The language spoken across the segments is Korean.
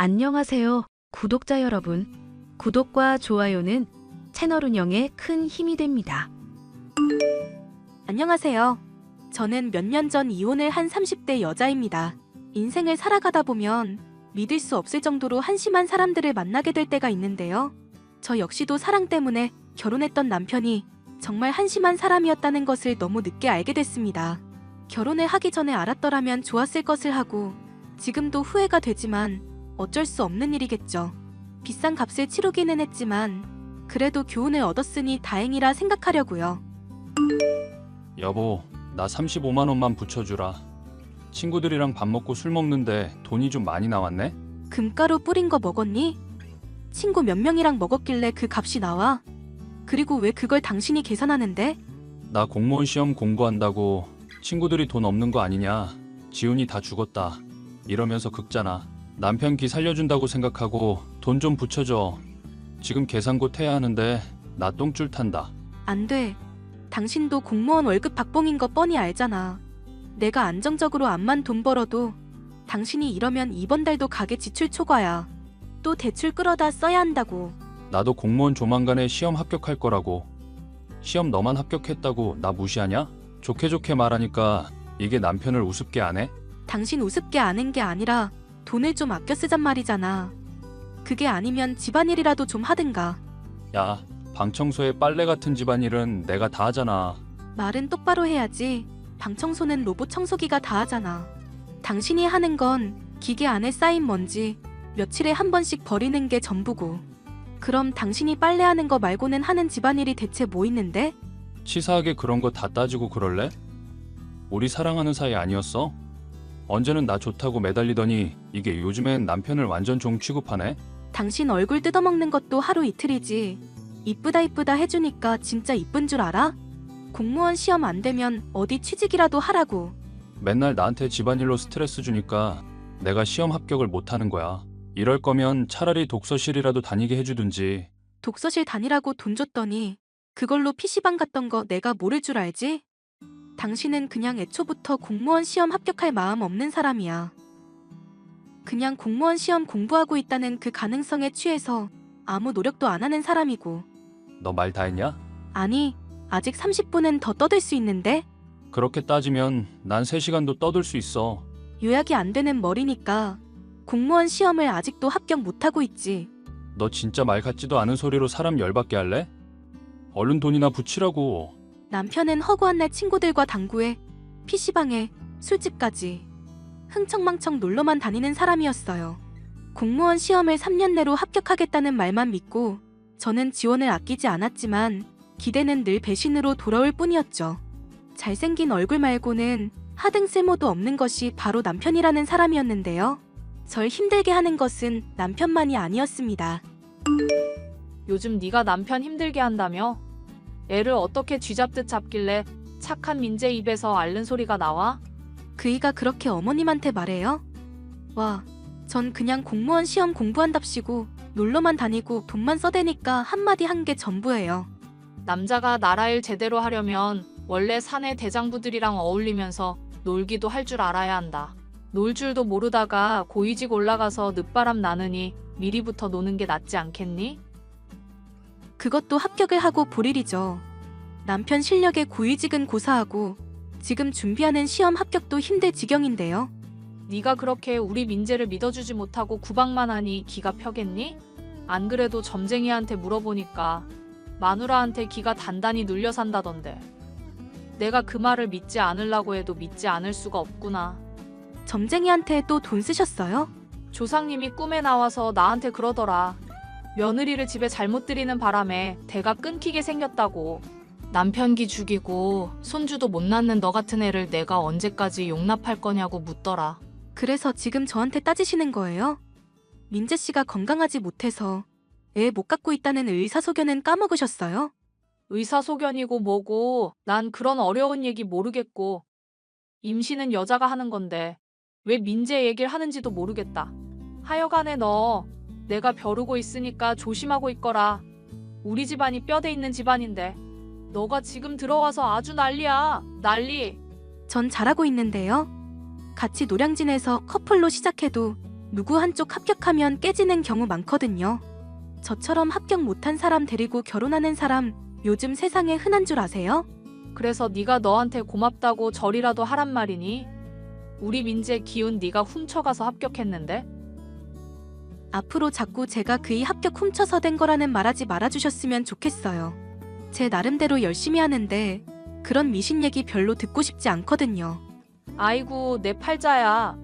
안녕하세요, 구독자 여러분. 구독과 좋아요는 채널 운영에 큰 힘이 됩니다. 안녕하세요. 저는 몇 년 전 이혼을 한 30대 여자입니다. 인생을 살아가다 보면 믿을 수 없을 정도로 한심한 사람들을 만나게 될 때가 있는데요. 저 역시도 사랑 때문에 결혼했던 남편이 정말 한심한 사람이었다는 것을 너무 늦게 알게 됐습니다. 결혼을 하기 전에 알았더라면 좋았을 것을 하고 지금도 후회가 되지만 어쩔 수 없는 일이겠죠. 비싼 값을 치르기는 했지만 그래도 교훈을 얻었으니 다행이라 생각하려고요. 여보, 나 35만 원만 붙여주라. 친구들이랑 밥 먹고 술 먹는데 돈이 좀 많이 나왔네? 금가루 뿌린 거 먹었니? 친구 몇 명이랑 먹었길래 그 값이 나와? 그리고 왜 그걸 당신이 계산하는데? 나 공무원 시험 공부한다고 친구들이 돈 없는 거 아니냐. 지훈이 다 죽었다. 이러면서 긁잖아. 남편 기 살려준다고 생각하고 돈 좀 붙여줘. 지금 계산 곧 해야 하는데 나 똥줄 탄다. 안 돼. 당신도 공무원 월급 박봉인 거 뻔히 알잖아. 내가 안정적으로 암만 돈 벌어도 당신이 이러면 이번 달도 가게 지출 초과야. 또 대출 끌어다 써야 한다고. 나도 공무원 조만간에 시험 합격할 거라고. 시험 너만 합격했다고 나 무시하냐? 좋게 말하니까 이게 남편을 우습게 안 해? 당신 우습게 아는 게 아니라 돈을 좀 아껴 쓰잔 말이잖아. 그게 아니면 집안일이라도 좀 하든가. 야, 방 청소에 빨래 같은 집안일은 내가 다 하잖아. 말은 똑바로 해야지. 방 청소는 로봇 청소기가 다 하잖아. 당신이 하는 건 기계 안에 쌓인 먼지 며칠에 한 번씩 버리는 게 전부고. 그럼 당신이 빨래하는 거 말고는 하는 집안일이 대체 뭐 있는데? 치사하게 그런 거 다 따지고 그럴래? 우리 사랑하는 사이 아니었어? 언제는 나 좋다고 매달리더니 이게 요즘엔 남편을 완전 종 취급하네? 당신 얼굴 뜯어먹는 것도 하루 이틀이지. 이쁘다 해주니까 진짜 이쁜 줄 알아? 공무원 시험 안 되면 어디 취직이라도 하라고. 맨날 나한테 집안일로 스트레스 주니까 내가 시험 합격을 못하는 거야. 이럴 거면 차라리 독서실이라도 다니게 해주든지. 독서실 다니라고 돈 줬더니 그걸로 PC방 갔던 거 내가 모를 줄 알지? 당신은 그냥 애초부터 공무원 시험 합격할 마음 없는 사람이야. 그냥 공무원 시험 공부하고 있다는 그 가능성에 취해서 아무 노력도 안 하는 사람이고. 너 말 다 했냐? 아니, 아직 30분은 더 떠들 수 있는데? 그렇게 따지면 난 3시간도 떠들 수 있어. 요약이 안 되는 머리니까 공무원 시험을 아직도 합격 못하고 있지. 너 진짜 말 같지도 않은 소리로 사람 열받게 할래? 얼른 돈이나 붙이라고. 남편은 허구한 날 친구들과 당구에, PC방에, 술집까지 흥청망청 놀러만 다니는 사람이었어요. 공무원 시험을 3년 내로 합격하겠다는 말만 믿고 저는 지원을 아끼지 않았지만 기대는 늘 배신으로 돌아올 뿐이었죠. 잘생긴 얼굴 말고는 하등 쓸모도 없는 것이 바로 남편이라는 사람이었는데요. 절 힘들게 하는 것은 남편만이 아니었습니다. 요즘 네가 남편 힘들게 한다며? 애를 어떻게 쥐잡듯 잡길래 착한 민재 입에서 앓는 소리가 나와? 그이가 그렇게 어머님한테 말해요? 와, 전 그냥 공무원 시험 공부한답시고 놀러만 다니고 돈만 써대니까 한마디 한 게 전부예요. 남자가 나라 일 제대로 하려면 원래 사내 대장부들이랑 어울리면서 놀기도 할 줄 알아야 한다. 놀 줄도 모르다가 고위직 올라가서 늦바람 나느니 미리부터 노는 게 낫지 않겠니? 그것도 합격을 하고 볼 일이죠. 남편 실력에 고위직은 고사하고 지금 준비하는 시험 합격도 힘들 지경인데요. 네가 그렇게 우리 민재를 믿어주지 못하고 구박만 하니 기가 펴겠니? 안 그래도 점쟁이한테 물어보니까 마누라한테 기가 단단히 눌려 산다던데. 내가 그 말을 믿지 않으려고 해도 믿지 않을 수가 없구나. 점쟁이한테 또 돈 쓰셨어요? 조상님이 꿈에 나와서 나한테 그러더라. 며느리를 집에 잘못 들이는 바람에 대가 끊기게 생겼다고. 남편 기 죽이고 손주도 못 낳는 너 같은 애를 내가 언제까지 용납할 거냐고 묻더라. 그래서 지금 저한테 따지시는 거예요? 민재 씨가 건강하지 못해서 애 못 갖고 있다는 의사소견은 까먹으셨어요? 의사소견이고 뭐고 난 그런 어려운 얘기 모르겠고 임신은 여자가 하는 건데 왜 민재 얘기를 하는지도 모르겠다. 하여간에 너 내가 벼르고 있으니까 조심하고 있거라. 우리 집안이 뼈대 있는 집안인데 너가 지금 들어와서 아주 난리야. 난리. 전 잘하고 있는데요. 같이 노량진에서 커플로 시작해도 누구 한쪽 합격하면 깨지는 경우 많거든요. 저처럼 합격 못한 사람 데리고 결혼하는 사람 요즘 세상에 흔한 줄 아세요? 그래서 네가 너한테 고맙다고 절이라도 하란 말이니? 우리 민재 기운 네가 훔쳐가서 합격했는데? 앞으로 자꾸 제가 그이 합격 훔쳐서 된 거라는 말하지 말아주셨으면 좋겠어요. 제 나름대로 열심히 하는데 그런 미신 얘기 별로 듣고 싶지 않거든요. 아이고 내 팔자야.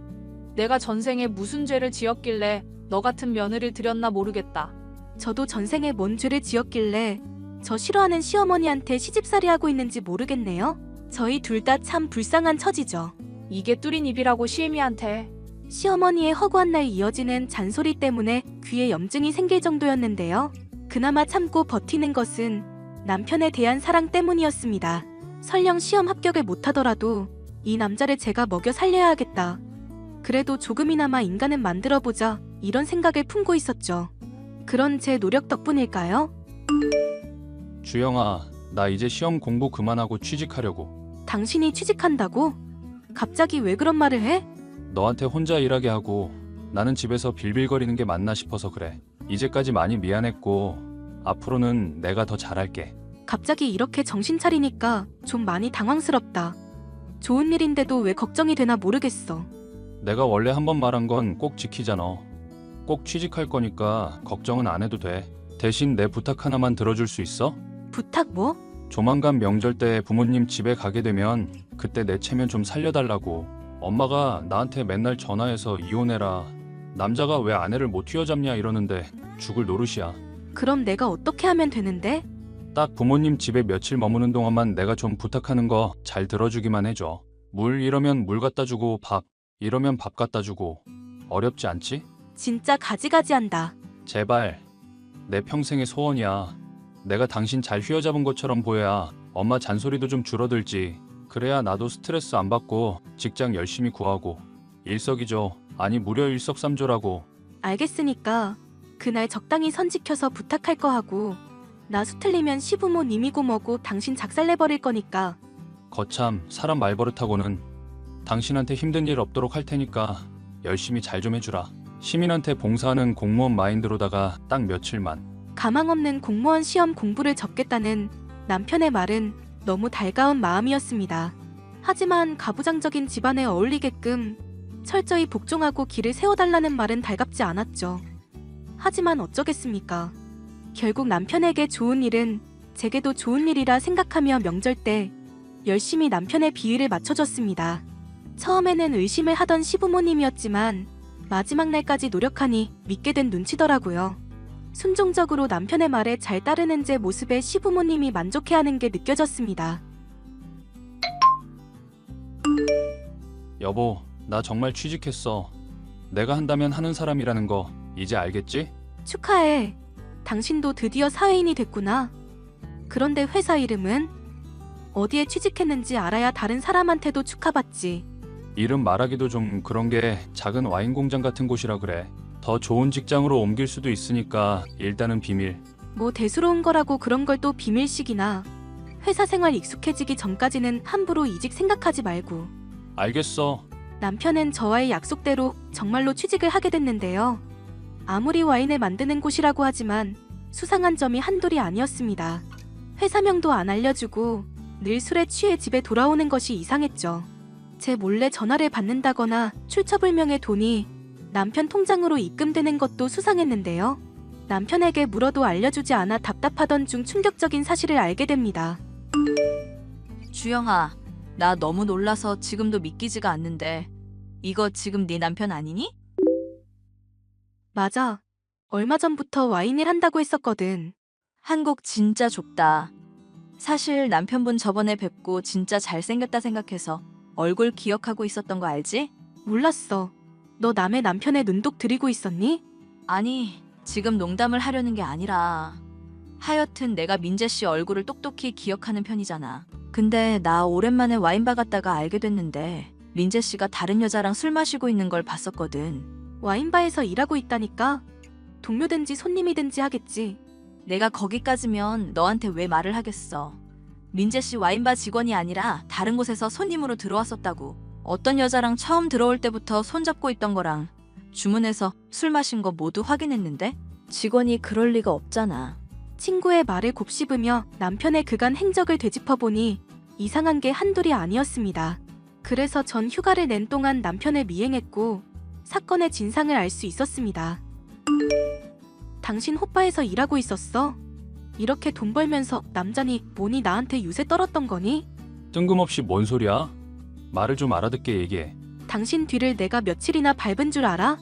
내가 전생에 무슨 죄를 지었길래 너 같은 며느리를 들였나 모르겠다. 저도 전생에 뭔 죄를 지었길래 저 싫어하는 시어머니한테 시집살이 하고 있는지 모르겠네요. 저희 둘 다 참 불쌍한 처지죠. 이게 뚫린 입이라고 시애미한테. 시어머니의 허구한 날 이어지는 잔소리 때문에 귀에 염증이 생길 정도였는데요. 그나마 참고 버티는 것은 남편에 대한 사랑 때문이었습니다. 설령 시험 합격을 못하더라도 이 남자를 제가 먹여 살려야 하겠다. 그래도 조금이나마 인간은 만들어보자 이런 생각을 품고 있었죠. 그런 제 노력 덕분일까요? 주영아, 나 이제 시험 공부 그만하고 취직하려고. 당신이 취직한다고? 갑자기 왜 그런 말을 해? 너한테 혼자 일하게 하고 나는 집에서 빌빌거리는 게 맞나 싶어서 그래. 이제까지 많이 미안했고 앞으로는 내가 더 잘할게. 갑자기 이렇게 정신 차리니까 좀 많이 당황스럽다. 좋은 일인데도 왜 걱정이 되나 모르겠어. 내가 원래 한번 말한 건 꼭 지키잖아. 꼭 취직할 거니까 걱정은 안 해도 돼. 대신 내 부탁 하나만 들어줄 수 있어? 부탁 뭐? 조만간 명절 때 부모님 집에 가게 되면 그때 내 체면 좀 살려달라고. 엄마가 나한테 맨날 전화해서 이혼해라. 남자가 왜 아내를 못 휘어잡냐 이러는데 죽을 노릇이야. 그럼 내가 어떻게 하면 되는데? 딱 부모님 집에 며칠 머무는 동안만 내가 좀 부탁하는 거 잘 들어주기만 해줘. 물 이러면 물 갖다 주고 밥 이러면 밥 갖다 주고. 어렵지 않지? 진짜 가지가지한다. 제발. 내 평생의 소원이야. 내가 당신 잘 휘어잡은 것처럼 보여야 엄마 잔소리도 좀 줄어들지. 그래야 나도 스트레스 안 받고 직장 열심히 구하고 일석이조 아니 무려 일석삼조라고. 알겠으니까 그날 적당히 선 지켜서 부탁할 거 하고 나 수틀리면 시부모 님이고 뭐고 당신 작살내버릴 거니까. 거참 사람 말버릇하고는. 당신한테 힘든 일 없도록 할 테니까 열심히 잘 좀 해주라. 시민한테 봉사하는 공무원 마인드로다가 딱 며칠만. 가망 없는 공무원 시험 공부를 접겠다는 남편의 말은 너무 달가운 마음이었습니다. 하지만 가부장적인 집안에 어울리게끔 철저히 복종하고 길을 세워달라는 말은 달갑지 않았죠. 하지만 어쩌겠습니까? 결국 남편에게 좋은 일은 제게도 좋은 일이라 생각하며 명절 때 열심히 남편의 비위를 맞춰줬습니다. 처음에는 의심을 하던 시부모님이었지만 마지막 날까지 노력하니 믿게 된 눈치더라고요. 순종적으로 남편의 말에 잘 따르는 제 모습에 시부모님이 만족해하는 게 느껴졌습니다. 여보, 나 정말 취직했어. 내가 한다면 하는 사람이라는 거 이제 알겠지? 축하해. 당신도 드디어 사회인이 됐구나. 그런데 회사 이름은? 어디에 취직했는지 알아야 다른 사람한테도 축하받지. 이름 말하기도 좀 그런 게 작은 와인 공장 같은 곳이라 그래. 더 좋은 직장으로 옮길 수도 있으니까 일단은 비밀. 뭐 대수로운 거라고 그런 걸 또 비밀식이나. 회사 생활 익숙해지기 전까지는 함부로 이직 생각하지 말고. 알겠어. 남편은 저와의 약속대로 정말로 취직을 하게 됐는데요. 아무리 와인을 만드는 곳이라고 하지만 수상한 점이 한둘이 아니었습니다. 회사명도 안 알려주고 늘 술에 취해 집에 돌아오는 것이 이상했죠. 제 몰래 전화를 받는다거나 출처불명의 돈이 남편 통장으로 입금되는 것도 수상했는데요. 남편에게 물어도 알려주지 않아 답답하던 중 충격적인 사실을 알게 됩니다. 주영아, 나 너무 놀라서 지금도 믿기지가 않는데 이거 지금 네 남편 아니니? 맞아. 얼마 전부터 와인을 한다고 했었거든. 한국 진짜 좁다. 사실 남편분 저번에 뵙고 진짜 잘생겼다 생각해서 얼굴 기억하고 있었던 거 알지? 몰랐어. 너 남의 남편의 눈독 들이고 있었니? 아니, 지금 농담을 하려는 게 아니라 하여튼 내가 민재 씨 얼굴을 똑똑히 기억하는 편이잖아. 근데 나 오랜만에 와인바 갔다가 알게 됐는데 민재 씨가 다른 여자랑 술 마시고 있는 걸 봤었거든. 와인바에서 일하고 있다니까. 동료든지 손님이든지 하겠지. 내가 거기까지면 너한테 왜 말을 하겠어. 민재 씨 와인바 직원이 아니라 다른 곳에서 손님으로 들어왔었다고. 어떤 여자랑 처음 들어올 때부터 손잡고 있던 거랑 주문해서 술 마신 거 모두 확인했는데 직원이 그럴 리가 없잖아. 친구의 말을 곱씹으며 남편의 그간 행적을 되짚어보니 이상한 게 한둘이 아니었습니다. 그래서 전 휴가를 낸 동안 남편을 미행했고 사건의 진상을 알 수 있었습니다. 당신 호빠에서 일하고 있었어? 이렇게 돈 벌면서 남자니 뭐니 나한테 유세 떨었던 거니? 뜬금없이 뭔 소리야? 말을 좀 알아듣게 얘기해. 당신 뒤를 내가 며칠이나 밟은 줄 알아?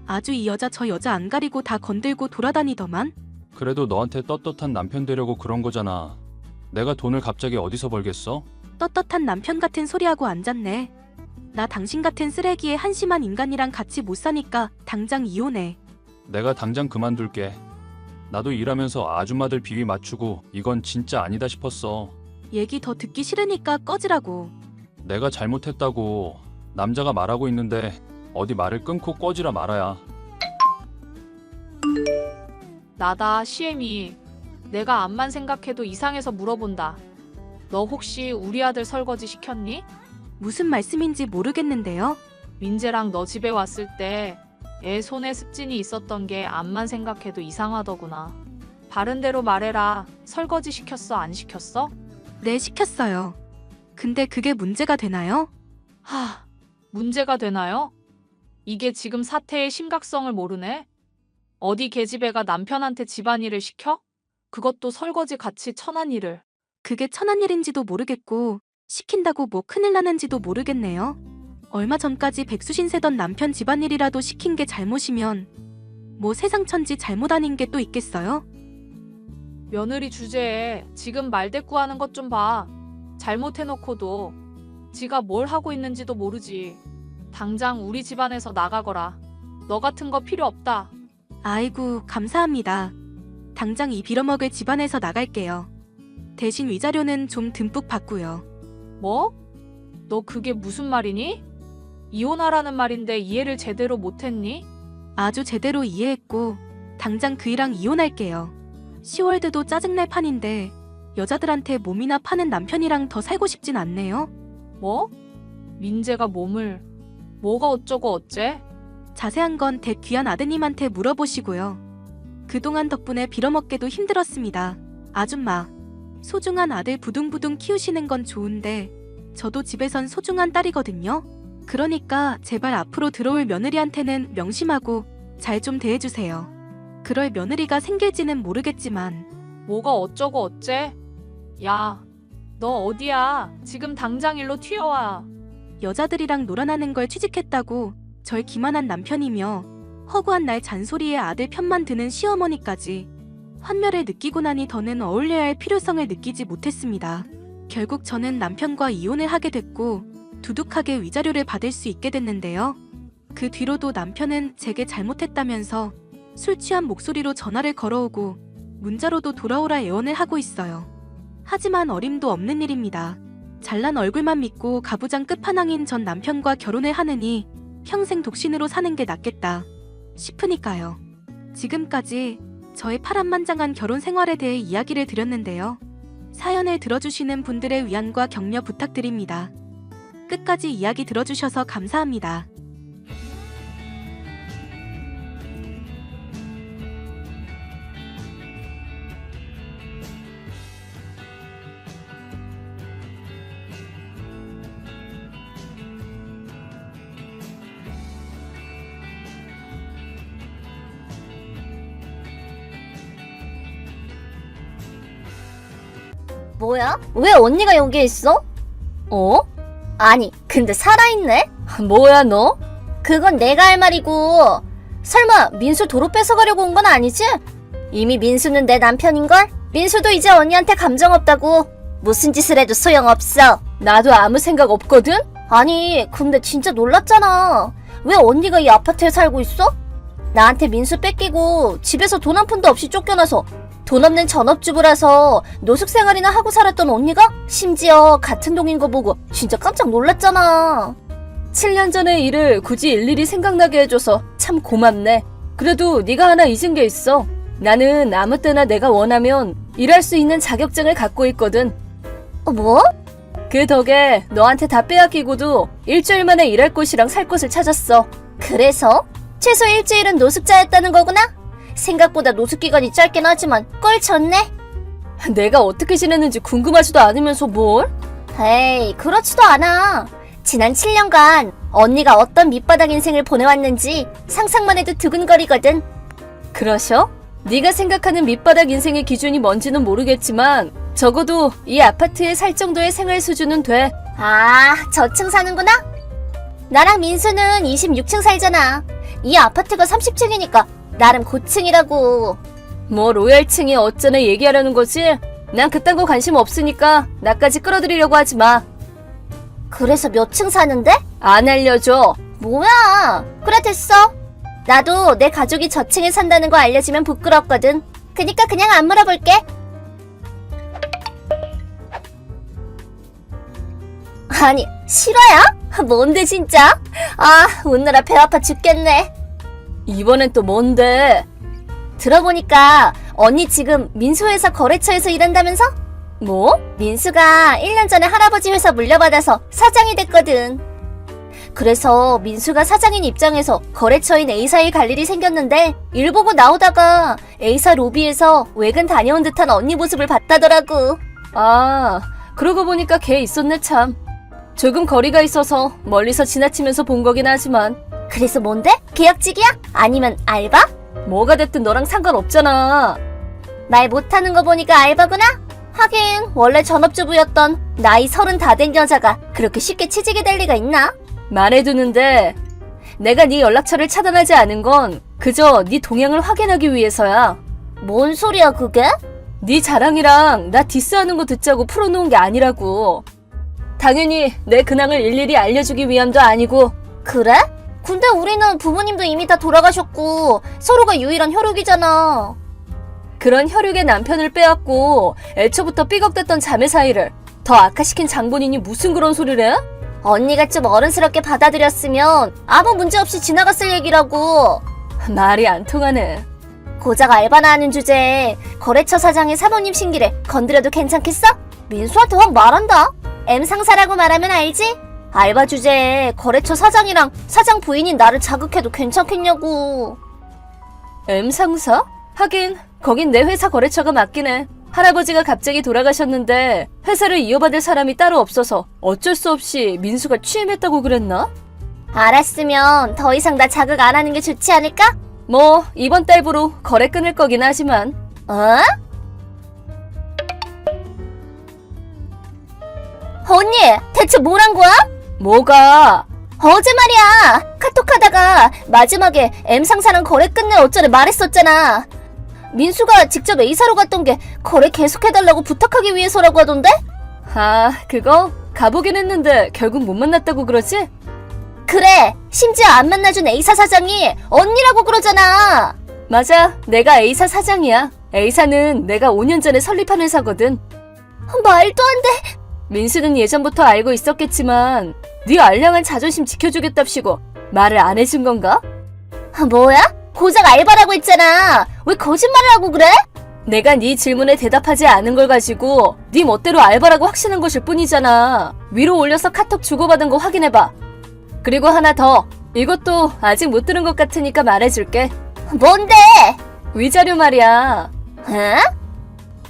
아주 이 여자 저 여자 안 가리고 다 건들고 돌아다니더만? 그래도 너한테 떳떳한 남편 되려고 그런 거잖아. 내가 돈을 갑자기 어디서 벌겠어? 떳떳한 남편 같은 소리하고 앉았네. 나 당신 같은 쓰레기에 한심한 인간이랑 같이 못 사니까 당장 이혼해. 내가 당장 그만둘게. 나도 일하면서 아줌마들 비위 맞추고 이건 진짜 아니다 싶었어. 얘기 더 듣기 싫으니까 꺼지라고. 내가 잘못했다고 남자가 말하고 있는데 어디 말을 끊고 꺼지라 말아야. 나다, 시엠이. 내가 암만 생각해도 이상해서 물어본다. 너 혹시 우리 아들 설거지 시켰니? 무슨 말씀인지 모르겠는데요. 민재랑 너 집에 왔을 때 애 손에 습진이 있었던 게 암만 생각해도 이상하더구나. 바른 대로 말해라. 설거지 시켰어, 안 시켰어? 네, 시켰어요. 근데 그게 문제가 되나요? 문제가 되나요? 이게 지금 사태의 심각성을 모르네? 어디 계집애가 남편한테 집안일을 시켜? 그것도 설거지 같이 천한 일을. 그게 천한 일인지도 모르겠고 시킨다고 뭐 큰일 나는지도 모르겠네요. 얼마 전까지 백수신 세던 남편 집안일이라도 시킨 게 잘못이면 뭐 세상 천지 잘못 아닌 게 또 있겠어요? 며느리 주제에 지금 말대꾸하는 것 좀 봐. 잘못해놓고도 지가 뭘 하고 있는지도 모르지. 당장 우리 집안에서 나가거라. 너 같은 거 필요 없다. 아이고, 감사합니다. 당장 이 빌어먹을 집안에서 나갈게요. 대신 위자료는 좀 듬뿍 받고요. 뭐? 너 그게 무슨 말이니? 이혼하라는 말인데 이해를 제대로 못했니? 아주 제대로 이해했고 당장 그이랑 이혼할게요. 시월드도 짜증날 판인데 여자들한테 몸이나 파는 남편이랑 더 살고 싶진 않네요. 뭐? 민재가 몸을 뭐가 어쩌고 어째? 자세한 건 댁 귀한 아드님한테 물어보시고요. 그동안 덕분에 빌어먹게도 힘들었습니다. 아줌마, 소중한 아들 부둥부둥 키우시는 건 좋은데 저도 집에선 소중한 딸이거든요. 그러니까 제발 앞으로 들어올 며느리한테는 명심하고 잘 좀 대해주세요. 그럴 며느리가 생길지는 모르겠지만 뭐가 어쩌고 어째? 야, 너 어디야? 지금 당장 일로 튀어와. 여자들이랑 놀아나는 걸 취직했다고 절 기만한 남편이며 허구한 날 잔소리에 아들 편만 드는 시어머니까지 환멸을 느끼고 나니 더는 어울려야 할 필요성을 느끼지 못했습니다. 결국 저는 남편과 이혼을 하게 됐고 두둑하게 위자료를 받을 수 있게 됐는데요. 그 뒤로도 남편은 제게 잘못했다면서 술 취한 목소리로 전화를 걸어오고 문자로도 돌아오라 애원을 하고 있어요. 하지만 어림도 없는 일입니다. 잘난 얼굴만 믿고 가부장 끝판왕인 전 남편과 결혼을 하느니 평생 독신으로 사는 게 낫겠다 싶으니까요. 지금까지 저의 파란만장한 결혼 생활에 대해 이야기를 드렸는데요. 사연을 들어주시는 분들의 위안과 격려 부탁드립니다. 끝까지 이야기 들어주셔서 감사합니다. 뭐야? 왜 언니가 여기에 있어? 어? 아니, 근데 살아있네? 뭐야, 너? 그건 내가 할 말이고. 설마 민수 도로 뺏어가려고 온 건 아니지? 이미 민수는 내 남편인걸? 민수도 이제 언니한테 감정 없다고. 무슨 짓을 해도 소용없어. 나도 아무 생각 없거든? 아니, 근데 진짜 놀랐잖아. 왜 언니가 이 아파트에 살고 있어? 나한테 민수 뺏기고 집에서 돈 한 푼도 없이 쫓겨나서 돈 없는 전업주부라서 노숙생활이나 하고 살았던 언니가 심지어 같은 동인 거 보고 진짜 깜짝 놀랐잖아. 7년 전의 일을 굳이 일일이 생각나게 해줘서 참 고맙네. 그래도 네가 하나 잊은 게 있어. 나는 아무 때나 내가 원하면 일할 수 있는 자격증을 갖고 있거든. 뭐? 그 덕에 너한테 다 빼앗기고도 일주일 만에 일할 곳이랑 살 곳을 찾았어. 그래서? 최소 일주일은 노숙자였다는 거구나? 생각보다 노숙 기간이 짧긴 하지만 꼴 좋네. 내가 어떻게 지냈는지 궁금하지도 않으면서 뭘? 에이, 그렇지도 않아. 지난 7년간 언니가 어떤 밑바닥 인생을 보내왔는지 상상만 해도 두근거리거든. 그러셔? 네가 생각하는 밑바닥 인생의 기준이 뭔지는 모르겠지만 적어도 이 아파트에 살 정도의 생활 수준은 돼. 아, 저층 사는구나? 나랑 민수는 26층 살잖아. 이 아파트가 30층이니까 나름 고층이라고. 뭐 로얄층이 어쩌나 얘기하려는 거지? 난 그딴 거 관심 없으니까 나까지 끌어들이려고 하지 마. 그래서 몇 층 사는데? 안 알려줘. 뭐야? 그래 됐어. 나도 내 가족이 저층에 산다는 거 알려주면 부끄럽거든. 그니까 그냥 안 물어볼게. 아니, 실화야? 뭔데 진짜? 아, 오느라 배 아파 죽겠네. 이번엔 또 뭔데? 들어보니까 언니 지금 민수 회사 거래처에서 일한다면서? 뭐? 민수가 1년 전에 할아버지 회사 물려받아서 사장이 됐거든. 그래서 민수가 사장인 입장에서 거래처인 A사에 갈 일이 생겼는데 일 보고 나오다가 A사 로비에서 외근 다녀온 듯한 언니 모습을 봤다더라고. 아, 그러고 보니까 걔 있었네 참. 조금 거리가 있어서 멀리서 지나치면서 본 거긴 하지만 그래서 뭔데? 계약직이야? 아니면 알바? 뭐가 됐든 너랑 상관없잖아. 말 못하는 거 보니까 알바구나? 하긴 원래 전업주부였던 나이 30 다 된 여자가 그렇게 쉽게 취직이 될 리가 있나? 말해두는데 내가 네 연락처를 차단하지 않은 건 그저 네 동향을 확인하기 위해서야. 뭔 소리야 그게? 네 자랑이랑 나 디스하는 거 듣자고 풀어놓은 게 아니라고. 당연히 내 근황을 일일이 알려주기 위함도 아니고. 그래? 근데 우리는 부모님도 이미 다 돌아가셨고 서로가 유일한 혈육이잖아. 그런 혈육의 남편을 빼앗고 애초부터 삐걱댔던 자매 사이를 더 악화시킨 장본인이 무슨 그런 소리를 해? 언니가 좀 어른스럽게 받아들였으면 아무 문제 없이 지나갔을 얘기라고. 말이 안 통하네. 고작 알바나 하는 주제에 거래처 사장의 사모님 신기를 건드려도 괜찮겠어? 민수한테 확 말한다. M상사라고 말하면 알지? 알바 주제에 거래처 사장이랑 사장 부인인 나를 자극해도 괜찮겠냐고. M상사? 하긴 거긴 내 회사 거래처가 맞긴 해. 할아버지가 갑자기 돌아가셨는데 회사를 이어받을 사람이 따로 없어서 어쩔 수 없이 민수가 취임했다고 그랬나? 알았으면 더 이상 나 자극 안 하는 게 좋지 않을까? 뭐 이번 달부로 거래 끊을 거긴 하지만. 어? 언니, 대체 뭘 한 거야? 뭐가? 어제 말이야. 카톡하다가 마지막에 M상사랑 거래 끝내 어쩌래 말했었잖아. 민수가 직접 A사로 갔던 게 거래 계속해달라고 부탁하기 위해서라고 하던데? 아, 그거? 가보긴 했는데 결국 못 만났다고 그러지? 그래, 심지어 안 만나준 A사 사장이 언니라고 그러잖아. 맞아, 내가 A사 사장이야. A사는 내가 5년 전에 설립한 회사거든. 말도 안 돼. 민수는 예전부터 알고 있었겠지만 네 알량한 자존심 지켜주겠답시고 말을 안 해준 건가? 뭐야? 고작 알바라고 했잖아. 왜 거짓말을 하고 그래? 내가 네 질문에 대답하지 않은 걸 가지고 네 멋대로 알바라고 확신한 것일 뿐이잖아. 위로 올려서 카톡 주고받은 거 확인해봐. 그리고 하나 더. 이것도 아직 못 들은 것 같으니까 말해줄게. 뭔데? 위자료 말이야. 응?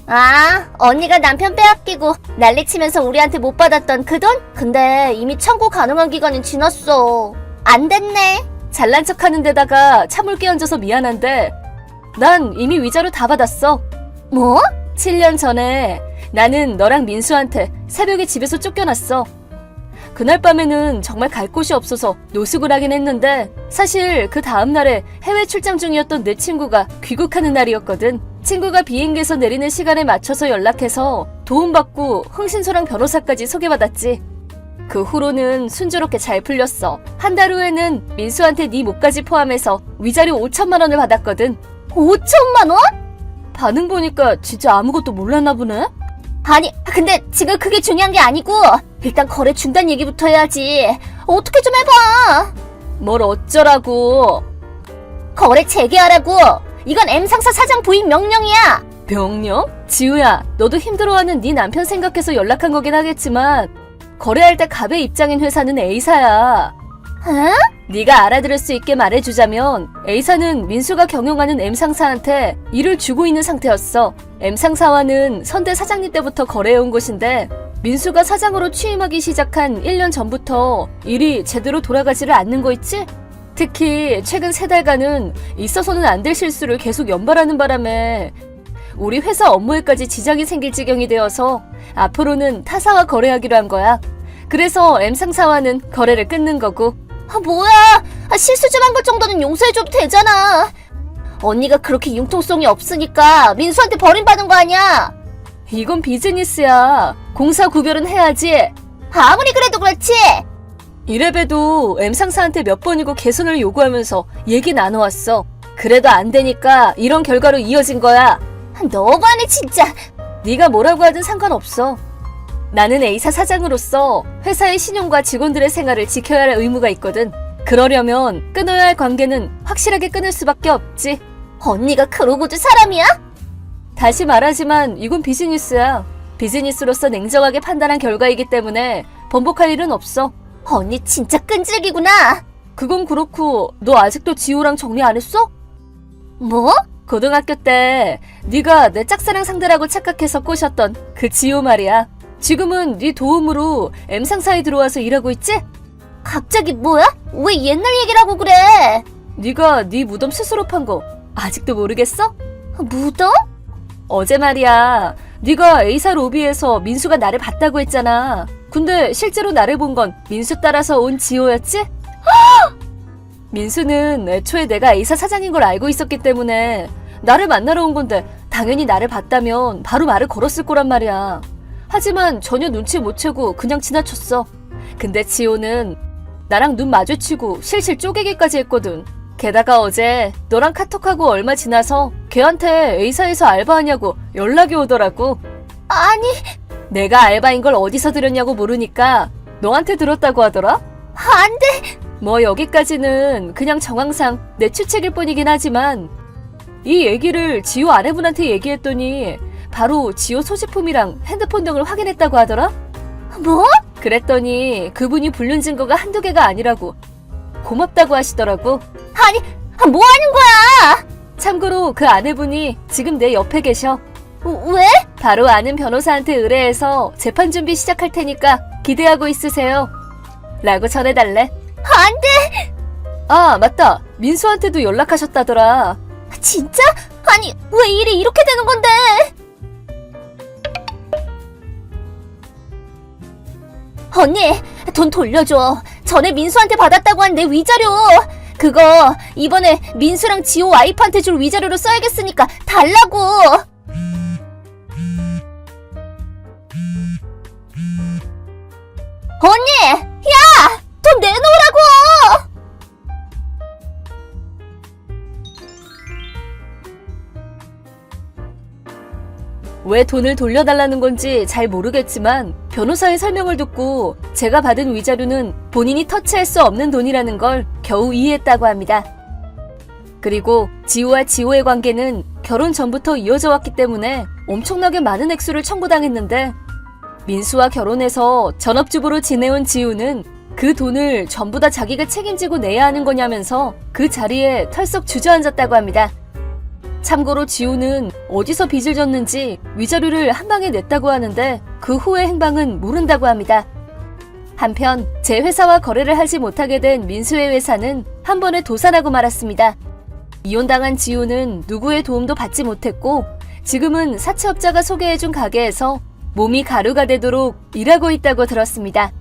아, 언니가 남편 빼앗기고 난리치면서 우리한테 못 받았던 그 돈? 근데 이미 청구 가능한 기간이 지났어. 안 됐네. 잘난 척하는 데다가 차물게 얹어서 미안한데 난 이미 위자료 다 받았어. 뭐? 7년 전에 나는 너랑 민수한테 새벽에 집에서 쫓겨났어. 그날 밤에는 정말 갈 곳이 없어서 노숙을 하긴 했는데 사실 그 다음날에 해외 출장 중이었던 내 친구가 귀국하는 날이었거든. 친구가 비행기에서 내리는 시간에 맞춰서 연락해서 도움받고 흥신소랑 변호사까지 소개받았지. 그 후로는 순조롭게 잘 풀렸어. 한 달 후에는 민수한테 네 몫까지 포함해서 위자료 5천만 원을 받았거든. 5천만 원? 반응 보니까 진짜 아무것도 몰랐나 보네? 아니, 근데 지금 그게 중요한 게 아니고 일단 거래 중단 얘기부터 해야지. 어떻게 좀 해봐. 뭘 어쩌라고. 거래 재개하라고. 이건 M상사 사장 부인 명령이야. 명령? 지우야, 너도 힘들어하는 네 남편 생각해서 연락한 거긴 하겠지만 거래할 때 갑의 입장인 회사는 A사야. 응? 네가 알아들을 수 있게 말해주자면 A사는 민수가 경영하는 M상사한테 일을 주고 있는 상태였어. M상사와는 선대 사장님 때부터 거래해온 곳인데 민수가 사장으로 취임하기 시작한 1년 전부터 일이 제대로 돌아가지를 않는 거 있지? 특히 최근 3달간은 있어서는 안 될 실수를 계속 연발하는 바람에 우리 회사 업무에까지 지장이 생길 지경이 되어서 앞으로는 타사와 거래하기로 한 거야. 그래서 M상사와는 거래를 끊는 거고. 뭐야? 실수 좀 한 것 정도는 용서해줘도 되잖아. 언니가 그렇게 융통성이 없으니까 민수한테 버림받은 거 아니야? 이건 비즈니스야. 공사 구별은 해야지. 아무리 그래도 그렇지. 이래봬도 M상사한테 몇 번이고 개선을 요구하면서 얘기 나눠왔어. 그래도 안 되니까 이런 결과로 이어진 거야. 너무하네 진짜. 네가 뭐라고 하든 상관없어. 나는 A사 사장으로서 회사의 신용과 직원들의 생활을 지켜야 할 의무가 있거든. 그러려면 끊어야 할 관계는 확실하게 끊을 수밖에 없지. 언니가 그러고도 사람이야? 다시 말하지만 이건 비즈니스야. 비즈니스로서 냉정하게 판단한 결과이기 때문에 번복할 일은 없어. 언니 진짜 끈질기구나. 그건 그렇고 너 아직도 지호랑 정리 안 했어? 뭐? 고등학교 때 네가 내 짝사랑 상대라고 착각해서 꼬셨던 그 지호 말이야. 지금은 네 도움으로 M상사에 들어와서 일하고 있지? 갑자기 뭐야? 왜 옛날 얘기를 하고 그래? 네가 네 무덤 스스로 판 거 아직도 모르겠어? 무덤? 어제 말이야. 네가 A사 로비에서 민수가 나를 봤다고 했잖아. 근데 실제로 나를 본 건 민수 따라서 온 지호였지? 민수는 애초에 내가 A사 사장인 걸 알고 있었기 때문에 나를 만나러 온 건데 당연히 나를 봤다면 바로 말을 걸었을 거란 말이야. 하지만 전혀 눈치 못 채고 그냥 지나쳤어. 근데 지호는 나랑 눈 마주치고 실실 쪼개기까지 했거든. 게다가 어제 너랑 카톡하고 얼마 지나서 걔한테 A사에서 알바하냐고 연락이 오더라고. 아니, 내가 알바인 걸 어디서 들었냐고 물으니까 너한테 들었다고 하더라? 안 돼. 뭐 여기까지는 그냥 정황상 내 추측일 뿐이긴 하지만 이 얘기를 지호 아내분한테 얘기했더니 바로 지호 소지품이랑 핸드폰 등을 확인했다고 하더라? 뭐? 그랬더니 그분이 불륜 증거가 한두 개가 아니라고 고맙다고 하시더라고. 아니, 뭐 하는 거야? 참고로 그 아내분이 지금 내 옆에 계셔. 왜? 바로 아는 변호사한테 의뢰해서 재판 준비 시작할 테니까 기대하고 있으세요. 라고 전해달래. 안 돼. 아, 맞다. 민수한테도 연락하셨다더라. 진짜? 아니, 왜 일이 이렇게 되는 건데? 언니, 돈 돌려줘. 전에 민수한테 받았다고 한 내 위자료. 그거 이번에 민수랑 지호 와이프한테 줄 위자료로 써야겠으니까 달라고. 언니! 야! 돈 내놓으라고! 왜 돈을 돌려달라는 건지 잘 모르겠지만 변호사의 설명을 듣고 제가 받은 위자료는 본인이 터치할 수 없는 돈이라는 걸 겨우 이해했다고 합니다. 그리고 지호와 지호의 관계는 결혼 전부터 이어져 왔기 때문에 엄청나게 많은 액수를 청구당했는데 민수와 결혼해서 전업주부로 지내온 지호는 그 돈을 전부 다 자기가 책임지고 내야 하는 거냐면서 그 자리에 털썩 주저앉았다고 합니다. 참고로 지호는 어디서 빚을 졌는지 위자료를 한 방에 냈다고 하는데 그 후의 행방은 모른다고 합니다. 한편 제 회사와 거래를 하지 못하게 된 민수의 회사는 한 번에 도산하고 말았습니다. 이혼당한 지호는 누구의 도움도 받지 못했고 지금은 사채업자가 소개해준 가게에서 몸이 가루가 되도록 일하고 있다고 들었습니다.